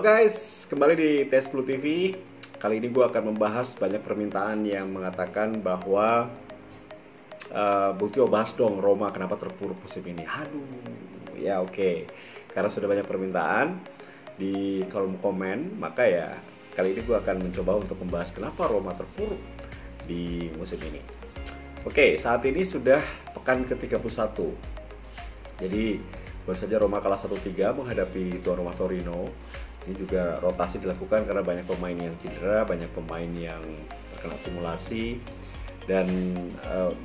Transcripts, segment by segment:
guys, kembali di Tes10 TV. Kali ini gue akan membahas banyak permintaan yang mengatakan bahwa Bultio bahas dong Roma kenapa terpuruk musim ini. Aduh, ya oke. Karena sudah banyak permintaan di kolom komen, maka ya kali ini gue akan mencoba untuk membahas kenapa Roma terpuruk di musim ini. Oke, saat ini sudah pekan ke-31. Jadi baru saja Roma kalah 1-3 menghadapi tuan rumah Torino. Ini juga rotasi dilakukan karena banyak pemain yang cedera, banyak pemain yang terkena simulasi. Dan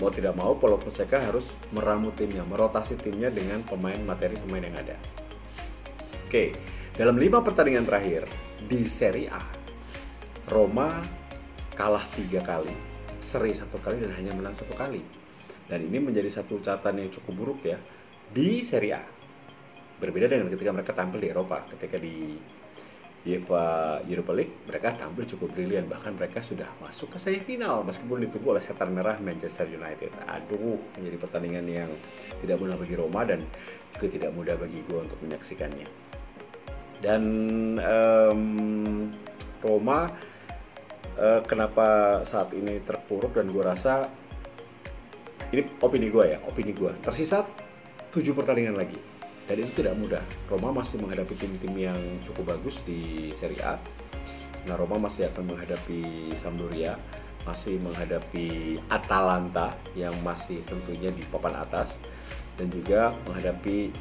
mau tidak mau Paulo Fonseca harus meramu timnya, merotasi timnya dengan materi pemain yang ada. Oke, dalam 5 pertandingan terakhir di Serie A, Roma kalah 3 kali, seri 1 kali dan hanya menang 1 kali. Dan ini menjadi satu catatan yang cukup buruk ya di Serie A. Berbeda dengan ketika mereka tampil di Eropa, ketika di UEFA Europa League mereka tampil cukup brilian, bahkan mereka sudah masuk ke semifinal meskipun ditunggu oleh setan merah Manchester United. Aduh, menjadi pertandingan yang tidak mudah bagi Roma dan juga tidak mudah bagi gue untuk menyaksikannya. Dan Roma kenapa saat ini terpuruk, dan gue rasa ini opini gue tersisa 7 pertandingan lagi. Dan itu tidak mudah. Roma masih menghadapi tim-tim yang cukup bagus di Serie A. Nah, Roma masih akan menghadapi Sampdoria, masih menghadapi Atalanta yang masih tentunya di papan atas, dan juga menghadapi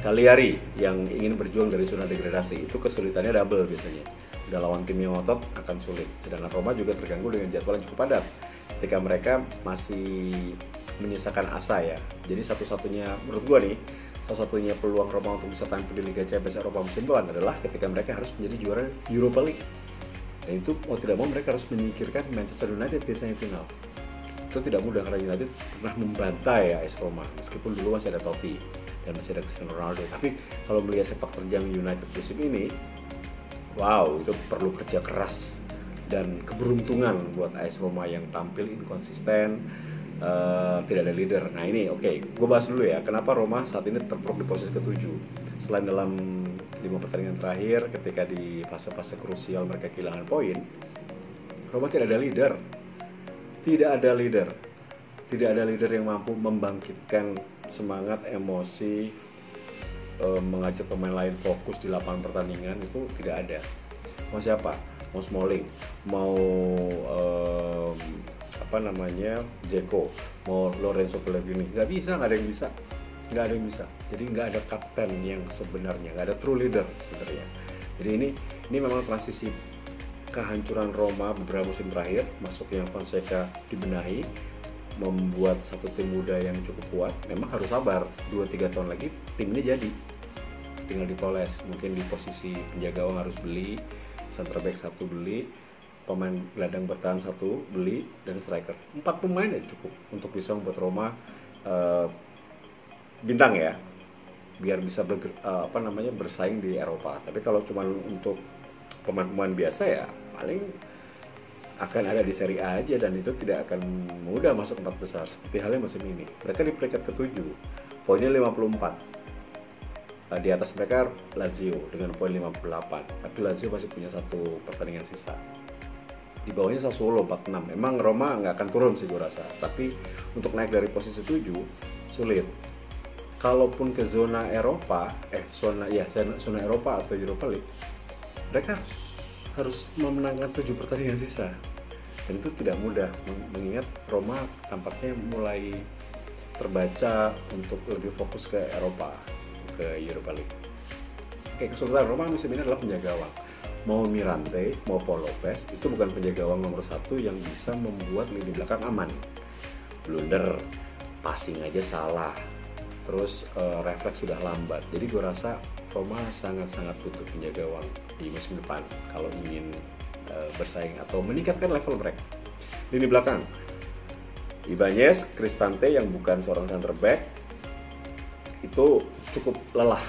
Cagliari yang ingin berjuang dari zona degradasi. Itu kesulitannya double biasanya. Udah lawan tim yang otot akan sulit. Sedangkan Roma juga terganggu dengan jadwal yang cukup padat ketika mereka masih menyisakan asa ya. Jadi satu-satunya menurut gua nih, salah satunya peluang Roma untuk bisa tampil di Liga Champions Eropa musim depan adalah ketika mereka harus menjadi juara Europa League. Dan itu mau tidak mau mereka harus menyingkirkan Manchester United di semifinal. Itu tidak mudah karena United pernah membantai AS Roma, meskipun dulu masih ada Totti dan masih ada Cristiano Ronaldo. Tapi kalau melihat sepak terjang United musim ini, wow, itu perlu kerja keras dan keberuntungan buat AS Roma yang tampil inkonsisten. Tidak ada leader. Nah ini gue bahas dulu ya kenapa Roma saat ini terpuruk di posisi ke-7. Selain dalam 5 pertandingan terakhir ketika di fase-fase krusial mereka kehilangan poin, Roma tidak ada leader. Tidak ada leader yang mampu membangkitkan semangat, emosi, mengajak pemain lain fokus di lapangan pertandingan. Itu tidak ada. Mau siapa? Mau Smalling, mau Dzeko, mau Lorenzo Pellegrini, nggak ada yang bisa. Jadi nggak ada kapten yang sebenarnya, nggak ada true leader sebenarnya. Jadi ini memang transisi kehancuran Roma beberapa musim terakhir. Masuknya Fonseca dibenahi, membuat satu tim muda yang cukup kuat. Memang harus sabar, 2-3 tahun lagi tim ini jadi, tinggal dipoles. Mungkin di posisi penjaga gawang harus beli, center back 1 beli, pemain gelandang bertahan 1 beli, dan striker 4 pemain ya cukup untuk bisa membuat Roma bintang ya, biar bisa bersaing di Eropa. Tapi kalau cuma untuk pemain-pemain biasa ya paling akan ada di Serie A aja, dan itu tidak akan mudah masuk 4 besar seperti halnya musim ini. Mereka di peringkat ke-7, poinnya 54. Di atas mereka Lazio dengan poin 58, tapi Lazio masih punya 1 pertandingan sisa. Di bawahnya Sassuolo 46. Memang Roma nggak akan turun sih gue rasa, tapi untuk naik dari posisi 7 sulit. Kalaupun ke zona Eropa, zona Eropa atau Europa League, mereka harus memenangkan 7 pertandingan sisa. Dan itu tidak mudah, mengingat Roma tampaknya mulai terbaca untuk lebih fokus ke Eropa, ke Europa League. Kesulitan Roma musim ini adalah penjaga gawang. Mau Mirante, mau Paul Lopez, itu bukan penjaga gawang nomor 1 yang bisa membuat lini belakang aman. Blunder, passing aja salah, terus refleks sudah lambat. Jadi gue rasa Roma sangat-sangat butuh penjaga gawang di musim depan kalau ingin bersaing atau meningkatkan level mereka. Lini belakang, Ibanez, Cristante yang bukan seorang center back itu cukup lelah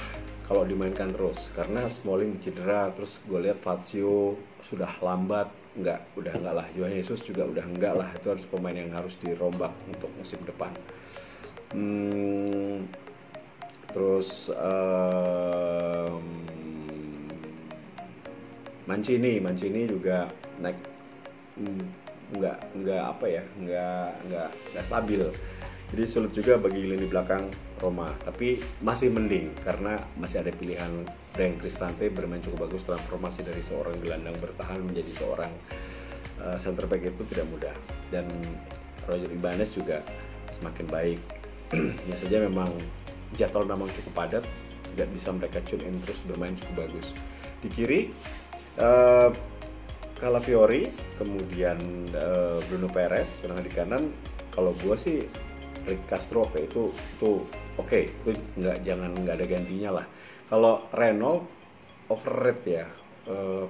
kalau dimainkan terus, karena Smalling cedera, terus gue lihat Fazio sudah lambat, udah enggak lah. Johan Jesus juga udah enggak lah. Itu harus pemain yang harus dirombak untuk musim depan. Terus Mancini juga naik, nggak apa ya, nggak stabil. Jadi sulit juga bagi lini belakang Roma, tapi masih mending karena masih ada pilihan. Bryan Cristante bermain cukup bagus, transformasi dari seorang gelandang bertahan menjadi seorang center back itu tidak mudah. Dan Roger Ibanez juga semakin baik. Hanya saja memang jadwal memang cukup padat, tidak bisa mereka tune in terus bermain cukup bagus. Di kiri Calafiori, kemudian Bruno Perez, sedangkan di kanan kalau gue sih Rick Castro itu oke, itu nggak ada gantinya lah. Kalau Renault overrated ya,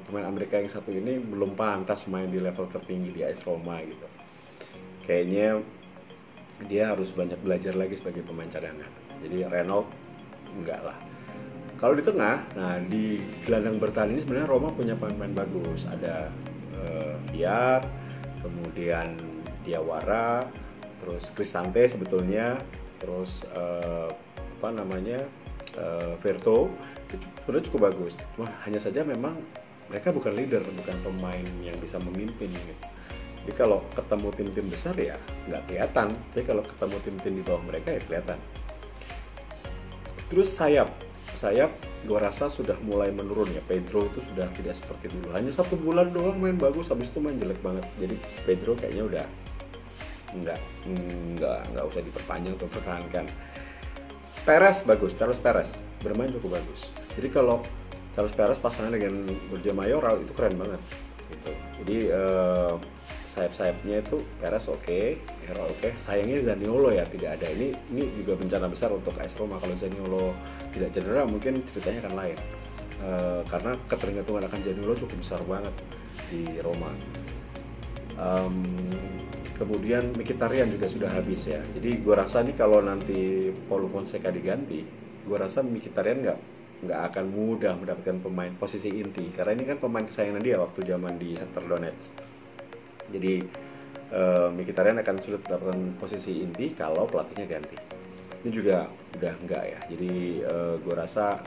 pemain Amerika yang satu ini belum pantas main di level tertinggi di AS Roma gitu. Kayaknya dia harus banyak belajar lagi sebagai pemain cadangan. Jadi Renault enggak lah. Kalau di tengah, nah di gelandang bertahan ini sebenarnya Roma punya pemain bagus. Ada Villar, kemudian Diawara, terus Cristante sebetulnya, terus Verto, itu sebenarnya cukup bagus. Cuma hanya saja memang mereka bukan leader, bukan pemain yang bisa memimpin gitu. Jadi kalau ketemu tim-tim besar ya nggak kelihatan, tapi kalau ketemu tim-tim di bawah mereka ya kelihatan. Terus sayap gue rasa sudah mulai menurun ya. Pedro itu sudah tidak seperti dulu, hanya 1 bulan doang main bagus, habis itu main jelek banget. Jadi Pedro kayaknya udah nggak usah diperpanjang atau pertahankan. Perez bagus, Carlos Perez bermain cukup bagus. Jadi kalau Carlos Perez pasangan dengan Borja Mayoral itu keren banget gitu. Jadi sayap-sayapnya itu Perez oke. Sayangnya Zaniolo ya tidak ada. Ini juga bencana besar untuk AS Roma. Kalau Zaniolo tidak cedera mungkin ceritanya akan lain. Karena ketergantungan akan Zaniolo cukup besar banget di Roma. Kemudian Mkhitaryan juga sudah habis ya. Jadi gue rasa nih kalau nanti Paulo Fonseca diganti, gue rasa Mkhitaryan nggak akan mudah mendapatkan pemain posisi inti, karena ini kan pemain kesayangan dia waktu zaman di Shakhtar Donetsk. Jadi Mkhitaryan akan sulit mendapatkan posisi inti kalau pelatihnya ganti. Ini juga udah enggak ya. Jadi gue rasa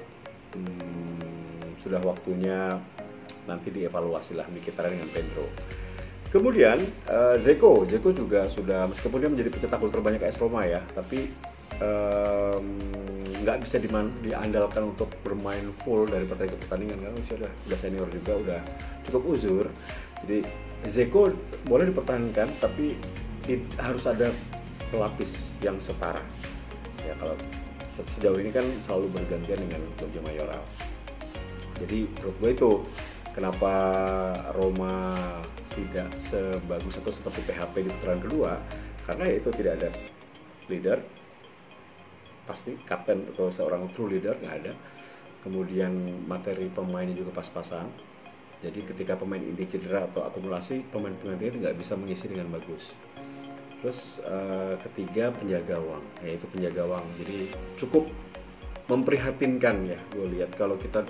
sudah waktunya nanti dievaluasi lah Mkhitaryan dengan Pedro. Kemudian Dzeko juga sudah, meskipun dia menjadi pencetak gol terbanyak AS Roma ya, tapi nggak bisa diandalkan untuk bermain full dari pertandingan ke pertandingan karena usia udah senior juga, udah cukup uzur. Jadi Dzeko boleh dipertahankan, tapi harus ada pelapis yang setara. Ya kalau sejauh ini kan selalu bergantian dengan Borja Mayoral. Jadi menurut gue itu kenapa Roma tidak sebagus atau seperti PHP di putaran kedua, karena itu tidak ada leader, pasti kapten atau seorang true leader nggak ada. Kemudian materi pemainnya juga pas-pasan. Jadi ketika pemain inti cedera atau akumulasi, pemain penggantinya nggak bisa mengisi dengan bagus. Terus ketiga penjaga gawang, yaitu penjaga gawang. Jadi cukup memprihatinkan ya, gue lihat kalau kita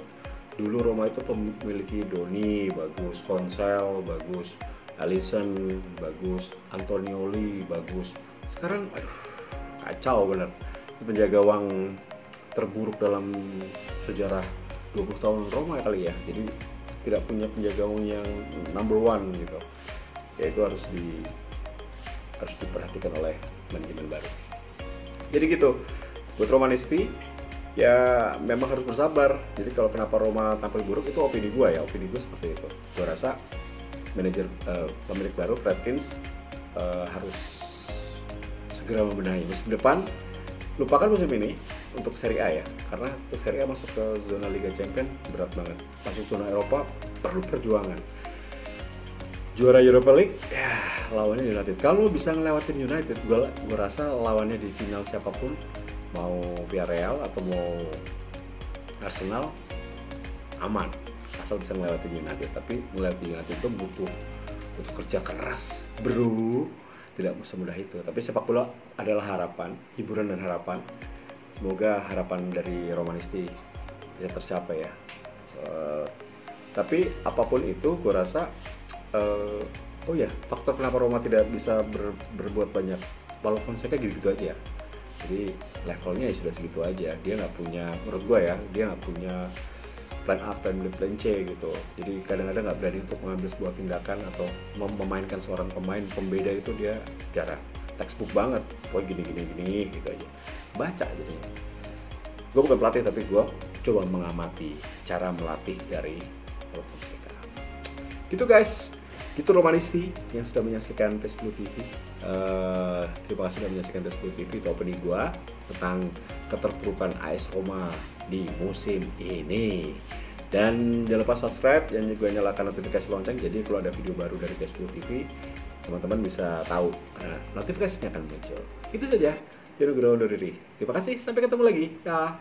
dulu Roma itu memiliki Doni bagus, Consel bagus, Alisson bagus, Antonioli bagus. Sekarang aduh kacau bener. Penjaga gawang terburuk dalam sejarah 20 tahun Roma kali ya. Jadi tidak punya penjaga gawang yang number one gitu. Ya itu harus diperhatikan oleh manajemen baru. Jadi gitu. Buat Romanisti ya memang harus bersabar. Jadi kalau kenapa Roma tampil buruk itu opini gue ya, opini gue seperti itu. Gue rasa pemilik baru Fredkins harus segera membenahi. Musim depan lupakan musim ini untuk Serie A ya, karena untuk Serie A masuk ke zona Liga Champions berat banget. Masuk zona Eropa perlu perjuangan. Juara Europa League ya lawannya United. Kalau bisa ngelewatin United, gue rasa lawannya di final siapapun, mau Villarreal atau mau Arsenal aman asal bisa ngelewatin United. Tapi ngelewatin United itu butuh kerja keras bro, tidak semudah itu. Tapi sepak bola adalah harapan, hiburan dan harapan. Semoga harapan dari Romanisti bisa tercapai ya. Tapi apapun itu gue rasa faktor kenapa Roma tidak bisa berbuat banyak, walaupun Fonseca gitu-gitu aja ya. Jadi levelnya ya sudah segitu aja. Dia nggak punya, menurut gue ya, dia nggak punya plan A, plan B, plan C gitu. Jadi kadang-kadang nggak berani untuk mengambil sebuah tindakan atau memainkan seorang pemain pembeda itu dia jarang. Textbook banget, oh gini gitu aja. Baca jadinya. Gue bukan pelatih tapi gue coba mengamati cara melatih dari Paulo Fonseca. Gitu guys, itu Romanisti yang sudah menyaksikan Tes Blue TV. Terima kasih sudah menyaksikan Tes Blue TV. Itu opini gue tentang keterpurukan AS Roma di musim ini. Dan jangan lupa subscribe dan juga nyalakan notifikasi lonceng, jadi kalau ada video baru dari Tes Blue TV teman-teman bisa tahu karena notifikasinya akan muncul. Itu saja. Terima kasih, sampai ketemu lagi. Ya.